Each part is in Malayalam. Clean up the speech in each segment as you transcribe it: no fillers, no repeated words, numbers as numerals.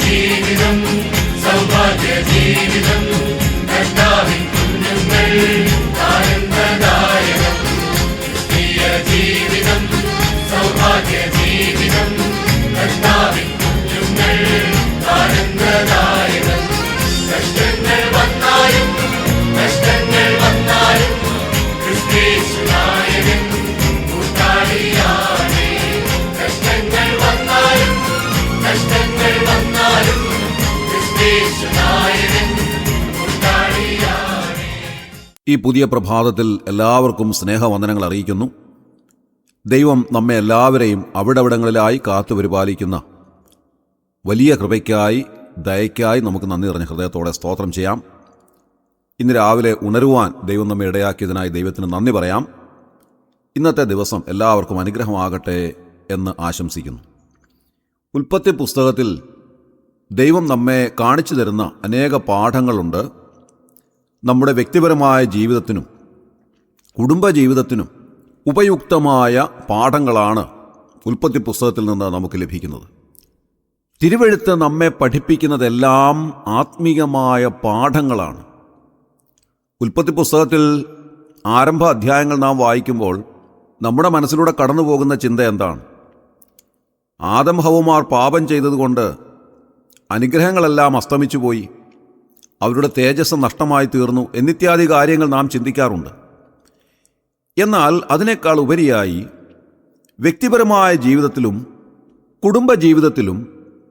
ജീവിതം സൗഭാഗ്യ ജീവിതം കർത്താവിൻ കുഞ്ഞുങ്ങൾ ആനന്ദദായകം. ക്രിസ്തീയ ജീവിതം സൗഭാഗ്യ ജീവിതം കർത്താവിൻ കുഞ്ഞുങ്ങൾ ആനന്ദദായകം. കഷ്ടങ്ങൾ വന്നാലും ക്രിസ്തീശുനായകൻ കൂട്ടാളിയാണ്. കഷ്ടങ്ങൾ വന്നാലും ക്രിസ്തീശുനായകൻ കൂട്ടാളിയാണ്. ഈ പുതിയ പ്രഭാതത്തിൽ എല്ലാവർക്കും സ്നേഹവന്ദനങ്ങൾ അറിയിക്കുന്നു. ദൈവം നമ്മെ എല്ലാവരെയും അവിടവിടങ്ങളിലായി കാത്തുപരിപാലിക്കുന്ന വലിയ കൃപയ്ക്കായി ദയയ്ക്കായി നമുക്ക് നന്ദി നിറഞ്ഞ ഹൃദയത്തോടെ സ്തോത്രം ചെയ്യാം. ഇന്ന് രാവിലെ ഉണരുവാൻ ദൈവം നമ്മെ ഇടയാക്കിയതിനായി ദൈവത്തിന് നന്ദി പറയാം. ഇന്നത്തെ ദിവസം എല്ലാവർക്കും അനുഗ്രഹമാകട്ടെ എന്ന് ആശംസിക്കുന്നു. ഉൽപ്പത്തി പുസ്തകത്തിൽ ദൈവം നമ്മെ കാണിച്ചു തരുന്ന അനേക പാഠങ്ങളുണ്ട്. നമ്മുടെ വ്യക്തിപരമായ ജീവിതത്തിനും കുടുംബജീവിതത്തിനും ഉപയുക്തമായ പാഠങ്ങളാണ് ഉൽപ്പത്തി പുസ്തകത്തിൽ നിന്ന് നമുക്ക് ലഭിക്കുന്നത്. തിരുവെഴുത്ത് നമ്മെ പഠിപ്പിക്കുന്നതെല്ലാം ആത്മീകമായ പാഠങ്ങളാണ്. ഉൽപ്പത്തി പുസ്തകത്തിൽ ആരംഭ അധ്യായങ്ങൾ നാം വായിക്കുമ്പോൾ നമ്മുടെ മനസ്സിലൂടെ കടന്നു പോകുന്ന ചിന്ത എന്താണ്? ആദം ഹവ്വമാർ പാപം ചെയ്തതുകൊണ്ട് അനുഗ്രഹങ്ങളെല്ലാം അസ്തമിച്ചു പോയി, അവരുടെ തേജസ് നഷ്ടമായി തീർന്നു എന്നിത്യാദി കാര്യങ്ങൾ നാം ചിന്തിക്കാറുണ്ട്. എന്നാൽ അതിനേക്കാൾ ഉപരിയായി വ്യക്തിപരമായ ജീവിതത്തിലും കുടുംബജീവിതത്തിലും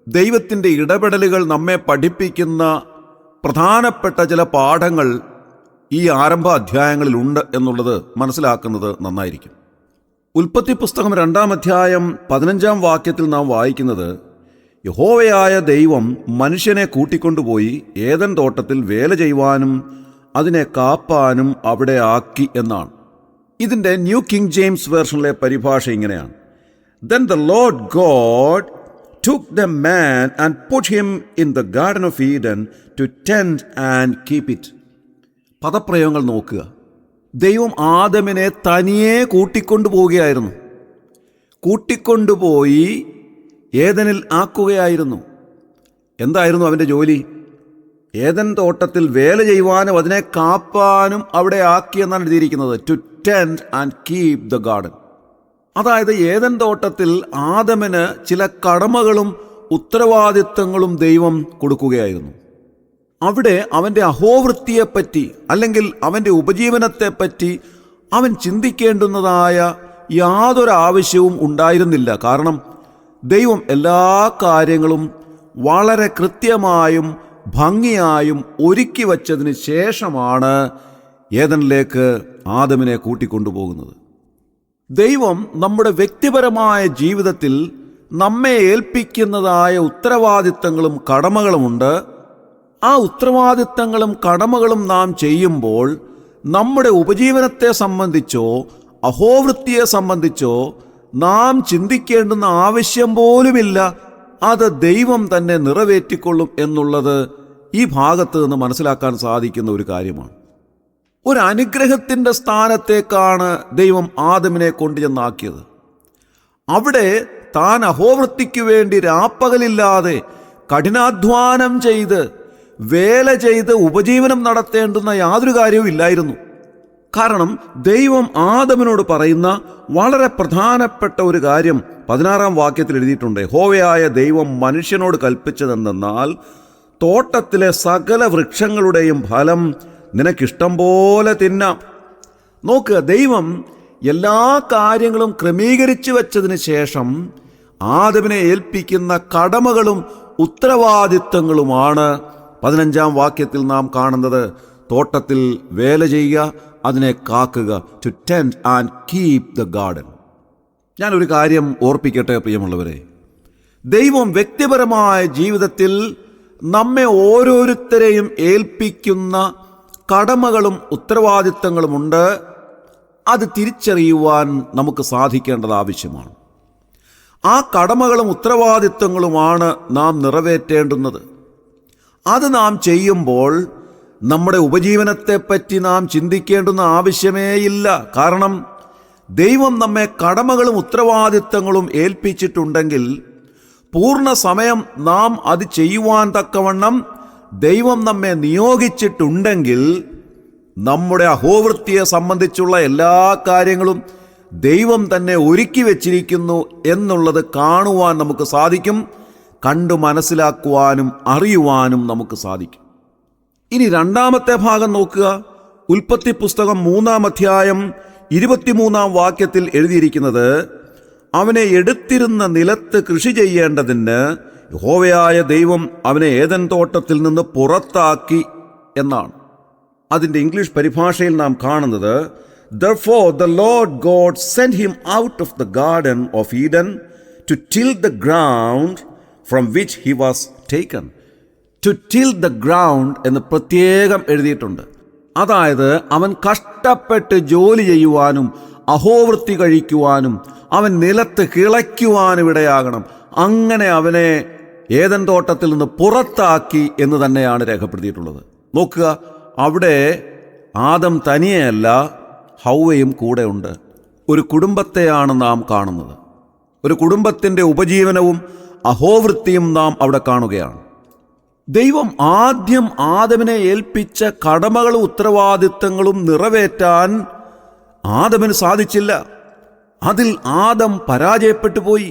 ദൈവത്തിൻ്റെ ഇടപെടലുകൾ നമ്മെ പഠിപ്പിക്കുന്ന പ്രധാനപ്പെട്ട ചില പാഠങ്ങൾ ഈ ആരംഭ അധ്യായങ്ങളിലുണ്ട് എന്നുള്ളത് മനസ്സിലാക്കുന്നത് നന്നായിരിക്കും. ഉൽപ്പത്തി പുസ്തകം 2-ാം അധ്യായം 15-ാം വാക്യത്തിൽ നാം വായിക്കുന്നത്, യഹോവയായ ദൈവം മനുഷ്യനെ കൂട്ടിക്കൊണ്ടുപോയി ഏദൻ തോട്ടത്തിൽ വേല ചെയ്യുവാനും അതിനെ കാപ്പാനും അവിടെ ആക്കി എന്നാണ്. ഇതിൻ്റെ ന്യൂ കിങ് ജെയിംസ് വേർഷനിലെ പരിഭാഷ ഇങ്ങനെയാണ്: Then the Lord God took the man and put him in the Garden of Eden to tend and keep it. പദപ്രയോഗങ്ങൾ നോക്കുക. ദൈവം ആദമിനെ തനിയെ കൂട്ടിക്കൊണ്ടുപോവുകയായിരുന്നു, കൂട്ടിക്കൊണ്ടുപോയി ഏദനിൽ ആക്കുകയായിരുന്നു. എന്തായിരുന്നു അവൻ്റെ ജോലി? ഏദൻ തോട്ടത്തിൽ വേല ചെയ്യുവാനും അതിനെ കാപ്പാനും അവിടെ ആക്കിയെന്നാണ് എഴുതിയിരിക്കുന്നത്. To tend and keep the garden. അതായത് ഏദൻ തോട്ടത്തിൽ ആദമിന് ചില കടമകളും ഉത്തരവാദിത്തങ്ങളും ദൈവം കൊടുക്കുകയായിരുന്നു. അവിടെ അവൻ്റെ അഹോവൃത്തിയെപ്പറ്റി അല്ലെങ്കിൽ അവൻ്റെ ഉപജീവനത്തെപ്പറ്റി അവൻ ചിന്തിക്കേണ്ടുന്നതായ യാതൊരു ആവശ്യവും ഉണ്ടായിരുന്നില്ല. കാരണം ദൈവം എല്ലാ കാര്യങ്ങളും വളരെ കൃത്യമായും ഭംഗിയായും ഒരുക്കി വച്ചതിന് ശേഷമാണ് ഏദനിലേക്ക് ആദമിനെ കൂട്ടിക്കൊണ്ടുപോകുന്നത്. ദൈവം നമ്മുടെ വ്യക്തിപരമായ ജീവിതത്തിൽ നമ്മെ ഏൽപ്പിക്കുന്നതായ ഉത്തരവാദിത്തങ്ങളും കടമകളുമുണ്ട്. ആ ഉത്തരവാദിത്തങ്ങളും കടമകളും നാം ചെയ്യുമ്പോൾ നമ്മുടെ ഉപജീവനത്തെ സംബന്ധിച്ചോ അഹോവൃത്തിയെ സംബന്ധിച്ചോ നാം ചിന്തിക്കേണ്ടുന്ന ആവശ്യം പോലുമില്ല. അത് ദൈവം തന്നെ നിറവേറ്റിക്കൊള്ളും എന്നുള്ളത് ഈ ഭാഗത്ത് നിന്ന് മനസ്സിലാക്കാൻ സാധിക്കുന്ന ഒരു കാര്യമാണ്. ഒരു അനുഗ്രഹത്തിൻ്റെ സ്ഥാനത്തേക്കാണ് ദൈവം ആദമിനെ കൊണ്ടുചെന്നാക്കിയത്. അവിടെ താൻ അഹോവൃത്തിക്ക് വേണ്ടി രാപ്പകലില്ലാതെ കഠിനാധ്വാനം ചെയ്ത് വേല ചെയ്ത് ഉപജീവനം നടത്തേണ്ടുന്ന യാതൊരു കാര്യവും ഇല്ലായിരുന്നു. കാരണം ദൈവം ആദമിനോട് പറയുന്ന വളരെ പ്രധാനപ്പെട്ട ഒരു കാര്യം 16-ാം വാക്യത്തിൽ എഴുതിയിട്ടുണ്ട്. യഹോവയായ ദൈവം മനുഷ്യനോട് കൽപ്പിച്ചതെന്തെന്നാൽ, തോട്ടത്തിലെ സകല വൃക്ഷങ്ങളുടെയും ഫലം നിനക്കിഷ്ടം പോലെ തിന്നാം. നോക്കുക, ദൈവം എല്ലാ കാര്യങ്ങളും ക്രമീകരിച്ചു വച്ചതിന് ശേഷം ആദമിനെ ഏൽപ്പിക്കുന്ന കടമകളും ഉത്തരവാദിത്തങ്ങളുമാണ് 15-ാം വാക്യത്തിൽ നാം കാണുന്നത്. തോട്ടത്തിൽ വേല ചെയ്യുക, അതിനെ കാക്കുക. To tend and keep the garden. ഞാനൊരു കാര്യം ഓർപ്പിക്കട്ടെ പ്രിയമുള്ളവരെ. ദൈവം വ്യക്തിപരമായ ജീവിതത്തിൽ നമ്മെ ഓരോരുത്തരെയും ഏൽപ്പിക്കുന്ന കടമകളും ഉത്തരവാദിത്തങ്ങളുമുണ്ട്. അത് തിരിച്ചറിയുവാൻ നമുക്ക് സാധിക്കേണ്ടത് ആവശ്യമാണ്. ആ കടമകളും ഉത്തരവാദിത്തങ്ങളുമാണ് നാം നിറവേറ്റേണ്ടുന്നത്. അത് നാം ചെയ്യുമ്പോൾ നമ്മുടെ ഉപജീവനത്തെപ്പറ്റി നാം ചിന്തിക്കേണ്ടുന്ന ആവശ്യമേയില്ല. കാരണം ദൈവം നമ്മെ കടമകളും ഉത്തരവാദിത്തങ്ങളും ഏൽപ്പിച്ചിട്ടുണ്ടെങ്കിൽ പൂർണ്ണ സമയം നാം അത് ചെയ്യുവാൻ തക്കവണ്ണം ദൈവം നമ്മെ നിയോഗിച്ചിട്ടുണ്ടെങ്കിൽ നമ്മുടെ അഹോവൃത്തിയെ സംബന്ധിച്ചുള്ള എല്ലാ കാര്യങ്ങളും ദൈവം തന്നെ ഒരുക്കി വച്ചിരിക്കുന്നു എന്നുള്ളത് കാണുവാൻ നമുക്ക് സാധിക്കും, കണ്ടു മനസ്സിലാക്കുവാനും അറിയുവാനും നമുക്ക് സാധിക്കും. ഇനി രണ്ടാമത്തെ ഭാഗം നോക്കുക. ഉൽപ്പത്തി പുസ്തകം 3-ാം അധ്യായം 23-ാം വാക്യത്തിൽ എഴുതിയിരിക്കുന്നത്, അവനെ എടുത്തിരുന്ന നിലത്ത് കൃഷി ചെയ്യേണ്ടതിന് യഹോവയായ ദൈവം അവനെ ഏദൻ തോട്ടത്തിൽ നിന്ന് പുറത്താക്കി എന്നാണ്. അതിൻ്റെ ഇംഗ്ലീഷ് പരിഭാഷയിൽ നാം കാണുന്നത്, Therefore the Lord God sent him out of the garden of Eden to till the ground from which he was taken. To till the ground എന്ന് പ്രത്യേകം എഴുതിയിട്ടുണ്ട്. അതായത് അവൻ കഷ്ടപ്പെട്ട് ജോലി ചെയ്യുവാനും അഹോവൃത്തി കഴിക്കുവാനും അവൻ നിലത്ത് കിളയ്ക്കുവാനും ഇടയാകണം. അങ്ങനെ അവനെ ഏദൻ തോട്ടത്തിൽ നിന്ന് പുറത്താക്കി എന്ന് തന്നെയാണ് രേഖപ്പെടുത്തിയിട്ടുള്ളത്. നോക്കുക, അവിടെ ആദം തനിയെയല്ല, ഹൗവയും കൂടെ ഉണ്ട്. ഒരു കുടുംബത്തെയാണ് നാം കാണുന്നത്. ഒരു കുടുംബത്തിൻ്റെ ഉപജീവനവും അഹോവൃത്തിയും നാം അവിടെ കാണുകയാണ്. ദൈവം ആദ്യം ആദമിനെ ഏൽപ്പിച്ച കടമകളും ഉത്തരവാദിത്തങ്ങളും നിറവേറ്റാൻ ആദമിന് സാധിച്ചില്ല. അതിൽ ആദം പരാജയപ്പെട്ടു പോയി.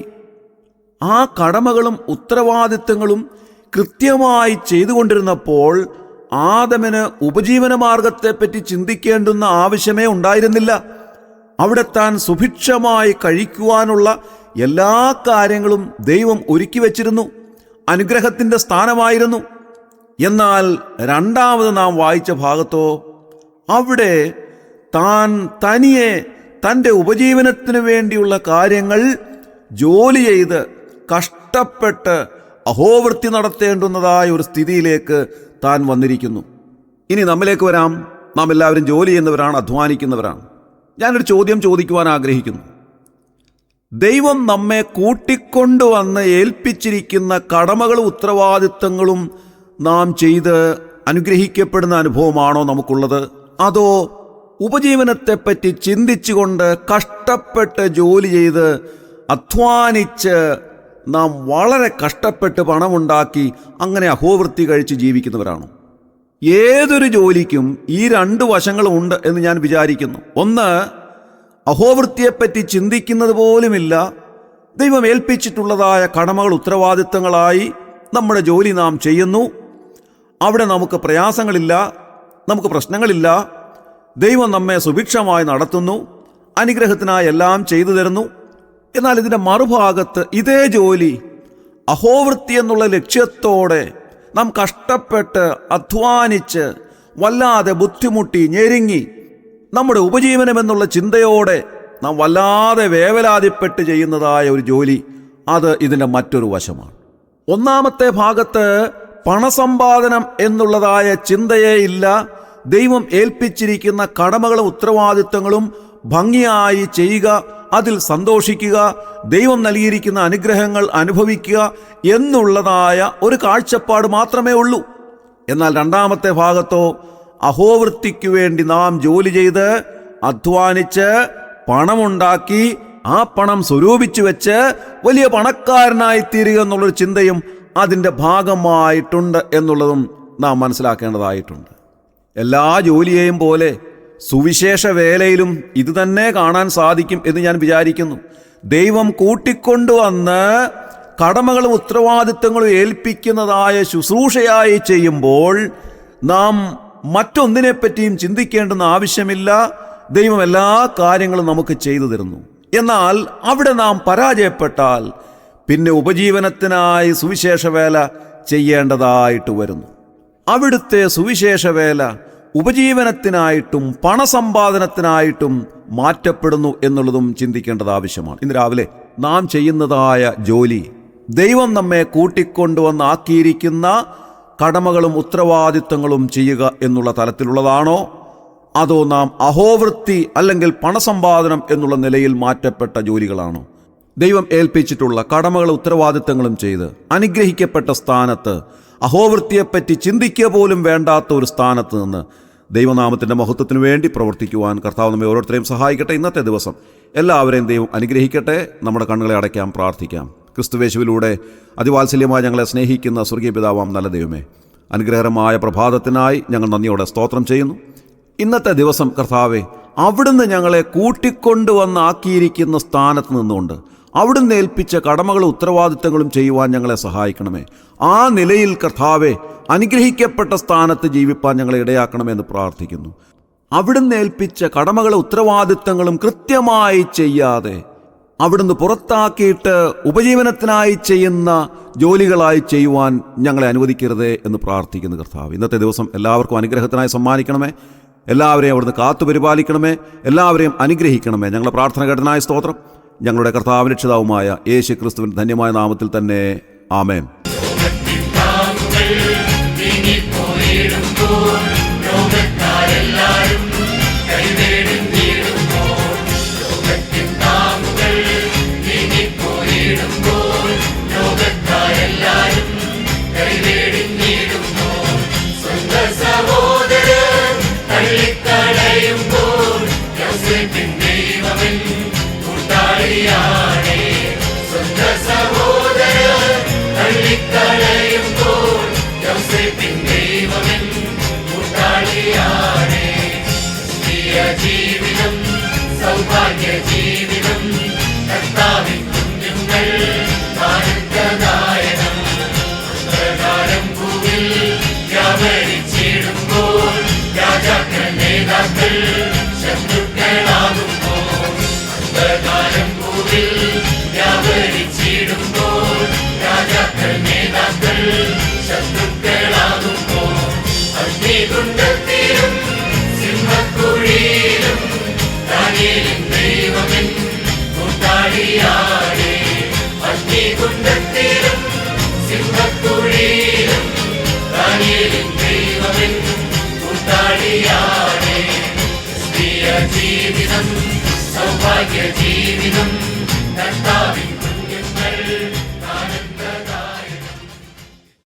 ആ കടമകളും ഉത്തരവാദിത്തങ്ങളും കൃത്യമായി ചെയ്തുകൊണ്ടിരുന്നപ്പോൾ ആദമിന് ഉപജീവന മാർഗത്തെപ്പറ്റി ചിന്തിക്കേണ്ടുന്ന ആവശ്യമേ ഉണ്ടായിരുന്നില്ല. അവിടെ താൻ സുഭിക്ഷമായി കഴിക്കുവാനുള്ള എല്ലാ കാര്യങ്ങളും ദൈവം ഒരുക്കി വച്ചിരുന്നു. അനുഗ്രഹത്തിൻ്റെ സ്ഥാനമായിരുന്നു. എന്നാൽ രണ്ടാമത് നാം വായിച്ച ഭാഗത്തോ, അവിടെ താൻ തനിയെ തൻ്റെ ഉപജീവനത്തിന് വേണ്ടിയുള്ള കാര്യങ്ങൾ ജോലി ചെയ്ത് കഷ്ടപ്പെട്ട് അഹോവൃത്തി നടത്തേണ്ടുന്നതായ ഒരു സ്ഥിതിയിലേക്ക് താൻ വന്നിരിക്കുന്നു. ഇനി നമ്മിലേക്ക് വരാം. നാം എല്ലാവരും ജോലി ചെയ്യുന്നവരാണ്, അധ്വാനിക്കുന്നവരാണ്. ഞാനൊരു ചോദ്യം ചോദിക്കുവാൻ ആഗ്രഹിക്കുന്നു. ദൈവം നമ്മെ കൂട്ടിക്കൊണ്ടുവന്ന് ഏൽപ്പിച്ചിരിക്കുന്ന കടമകളും ഉത്തരവാദിത്തങ്ങളും നാം ചെയ്ത് അനുഗ്രഹിക്കപ്പെടുന്ന അനുഭവമാണോ നമുക്കുള്ളത്? അതോ ഉപജീവനത്തെപ്പറ്റി ചിന്തിച്ചുകൊണ്ട് കഷ്ടപ്പെട്ട് ജോലി ചെയ്ത് അധ്വാനിച്ച് നാം വളരെ കഷ്ടപ്പെട്ട് പണമുണ്ടാക്കി അങ്ങനെ അഹോവൃത്തി കഴിച്ച് ജീവിക്കുന്നവരാണോ? ഏതൊരു ജോലിക്കും ഈ രണ്ട് വശങ്ങളും ഉണ്ട് എന്ന് ഞാൻ വിചാരിക്കുന്നു. ഒന്ന്, അഹോവൃത്തിയെപ്പറ്റി ചിന്തിക്കുന്നത് പോലുമില്ല. ദൈവം ഏൽപ്പിച്ചിട്ടുള്ളതായ കടമകൾ ഉത്തരവാദിത്തങ്ങളായി നമ്മുടെ ജോലി നാം ചെയ്യുന്നു. അവിടെ നമുക്ക് പ്രയാസങ്ങളില്ല, നമുക്ക് പ്രശ്നങ്ങളില്ല. ദൈവം നമ്മെ സുഭിക്ഷമായി നടത്തുന്നു, അനുഗ്രഹത്തിനായി എല്ലാം ചെയ്തു തരുന്നു. എന്നാൽ ഇതിൻ്റെ മറുഭാഗത്ത് ഇതേ ജോലി അഹോവൃത്തി എന്നുള്ള ലക്ഷ്യത്തോടെ നാം കഷ്ടപ്പെട്ട് അധ്വാനിച്ച് വല്ലാതെ ബുദ്ധിമുട്ടി ഞെരുങ്ങി നമ്മുടെ ഉപജീവനം എന്നുള്ള ചിന്തയോടെ നാം വല്ലാതെ വേവലാതിപ്പെട്ട് ചെയ്യുന്നതായ ഒരു ജോലി, അത് ഇതിൻ്റെ മറ്റൊരു വശമാണ്. ഒന്നാമത്തെ ഭാഗത്ത് പണസമ്പാദനം എന്നുള്ളതായ ചിന്തയേ ഇല്ല. ദൈവം ഏൽപ്പിച്ചിരിക്കുന്ന കടമകളും ഉത്തരവാദിത്തങ്ങളും ഭംഗിയായി ചെയ്യുക, അതിൽ സന്തോഷിക്കുക, ദൈവം നൽകിയിരിക്കുന്ന അനുഗ്രഹങ്ങൾ അനുഭവിക്കുക എന്നുള്ളതായ ഒരു കാഴ്ചപ്പാട് മാത്രമേ ഉള്ളൂ. എന്നാൽ രണ്ടാമത്തെ ഭാഗത്തോ അഹോവൃത്തിക്ക് വേണ്ടി നാം ജോലി ചെയ്ത് അധ്വാനിച്ച് പണമുണ്ടാക്കി ആ പണം സ്വരൂപിച്ചു വെച്ച് വലിയ പണക്കാരനായി തീരുക എന്നുള്ളൊരു ചിന്തയും അതിൻ്റെ ഭാഗമായിട്ടുണ്ട് എന്നുള്ളതും നാം മനസ്സിലാക്കേണ്ടതായിട്ടുണ്ട്. എല്ലാ ജോലിയെയും പോലെ സുവിശേഷ വേലയിലും ഇത് തന്നെ കാണാൻ സാധിക്കും എന്ന് ഞാൻ വിചാരിക്കുന്നു. ദൈവം കൂട്ടിക്കൊണ്ടുവന്ന് കടമകളും ഉത്തരവാദിത്തങ്ങളും ഏൽപ്പിക്കുന്നതായ ശുശ്രൂഷയായി ചെയ്യുമ്പോൾ നാം മറ്റൊന്നിനെപ്പറ്റിയും ചിന്തിക്കേണ്ടുന്ന ആവശ്യമില്ല. ദൈവം എല്ലാ കാര്യങ്ങളും നമുക്ക് ചെയ്തു തരുന്നു. എന്നാൽ അവിടെ നാം പരാജയപ്പെട്ടാൽ പിന്നെ ഉപജീവനത്തിനായി സുവിശേഷ വേല ചെയ്യേണ്ടതായിട്ട് വരുന്നു. അവിടുത്തെ സുവിശേഷ വേല ഉപജീവനത്തിനായിട്ടും പണസമ്പാദനത്തിനായിട്ടും മാറ്റപ്പെടുന്നു എന്നുള്ളതും ചിന്തിക്കേണ്ടത് ആവശ്യമാണ്. ഇന്ന് രാവിലെ നാം ചെയ്യുന്നതായ ജോലി ദൈവം നമ്മെ കൂട്ടിക്കൊണ്ടുവന്നാക്കിയിരിക്കുന്ന കടമകളും ഉത്തരവാദിത്തങ്ങളും ചെയ്യുക എന്നുള്ള തലത്തിലുള്ളതാണോ, അതോ നാം അഹോവൃത്തി അല്ലെങ്കിൽ പണസമ്പാദനം എന്നുള്ള നിലയിൽ മാറ്റപ്പെട്ട ജോലികളാണോ? ദൈവം ഏൽപ്പിച്ചിട്ടുള്ള കടമകളും ഉത്തരവാദിത്തങ്ങളും ചെയ്ത് അനുഗ്രഹിക്കപ്പെട്ട സ്ഥാനത്ത് അഹോവൃത്തിയെപ്പറ്റി ചിന്തിക്കുക പോലും വേണ്ടാത്ത ഒരു സ്ഥാനത്ത് നിന്ന് ദൈവനാമത്തിൻ്റെ മഹത്വത്തിനു വേണ്ടി പ്രവർത്തിക്കുവാൻ കർത്താവ് നമ്മെ ഓരോരുത്തരെയും സഹായിക്കട്ടെ. ഇന്നത്തെ ദിവസം എല്ലാവരെയും ദൈവം അനുഗ്രഹിക്കട്ടെ. നമ്മുടെ കണ്ണുകളെ അടയ്ക്കാം, പ്രാർത്ഥിക്കാം. ക്രിസ്തുവേശുവിലൂടെ അതിവാത്സല്യമായി ഞങ്ങളെ സ്നേഹിക്കുന്ന സ്വർഗീയ പിതാവാം നല്ല ദൈവമേ, അനുഗ്രഹകരമായ പ്രഭാതത്തിനായി ഞങ്ങൾ നന്ദിയോടെ സ്തോത്രം ചെയ്യുന്നു. ഇന്നത്തെ ദിവസം കർത്താവെ, അവിടുന്ന് ഞങ്ങളെ കൂട്ടിക്കൊണ്ടുവന്നാക്കിയിരിക്കുന്ന സ്ഥാനത്ത് നിന്നുകൊണ്ട് അവിടുന്ന് ഏൽപ്പിച്ച കടമകളും ഉത്തരവാദിത്തങ്ങളും ചെയ്യുവാൻ ഞങ്ങളെ സഹായിക്കണമേ. ആ നിലയിൽ കർത്താവെ, അനുഗ്രഹിക്കപ്പെട്ട സ്ഥാനത്ത് ജീവിപ്പാൻ ഞങ്ങളെ ഇടയാക്കണമെന്ന് പ്രാർത്ഥിക്കുന്നു. അവിടുന്ന് ഏൽപ്പിച്ച കടമകളും ഉത്തരവാദിത്തങ്ങളും കൃത്യമായി ചെയ്യാതെ അവിടുന്ന് പുറത്താക്കിയിട്ട് ഉപജീവനത്തിനായി ചെയ്യുന്ന ജോലികളായി ചെയ്യുവാൻ ഞങ്ങളെ അനുവദിക്കരുതേ എന്ന് പ്രാർത്ഥിക്കുന്നു കർത്താവ്. ഇന്നത്തെ ദിവസം എല്ലാവർക്കും അനുഗ്രഹത്തിനായി സമ്മാനിക്കണമേ. എല്ലാവരെയും അവിടുന്ന് കാത്തു പരിപാലിക്കണമേ. എല്ലാവരെയും അനുഗ്രഹിക്കണമേ. ഞങ്ങളുടെ പ്രാർത്ഥന കേട്ടനായ സ്തോത്രം. ഞങ്ങളുടെ കർത്താവ് രക്ഷിതാവുമായ യേശു ക്രിസ്തുവിൻ ധന്യമായ നാമത്തിൽ തന്നെ ആമേൻ. ജീവിതം സൗഭാഗ്യ ജീവിതം കർത്താവിൻ കുഞ്ഞുങ്ങൾ ഭാരതനായകം പ്രകാരം ഭൂമിൽ വ്യാപരിച്ചിടുമ്പോൾ രാജാക്കൾ നേതാക്കൾ ശത്രുക്കളാകുമ്പോൾ പ്രകാരം ഭൂമിൽ വ്യാപരിച്ചിടുമ്പോൾ രാജാക്കൾ നേതാക്കൾ ശത്രുക്കളാകുമ്പോൾ അഗ്നികുണ്ഡത്തിലും സിംഹക്കുഴിയിലും ദാനിയേലിൻ ദൈവമെൻ കൂട്ടാളിയാണേ. അഗ്നികുണ്ഡത്തിലും സിംഹക്കുഴിയിലും ദാനിയേലിൻ ദൈവമെൻ കൂട്ടാളിയാണേ. ക്രിസ്തീയ ജീവിതം സൗഭാഗ്യ ജീവിതം കർത്താവിൻ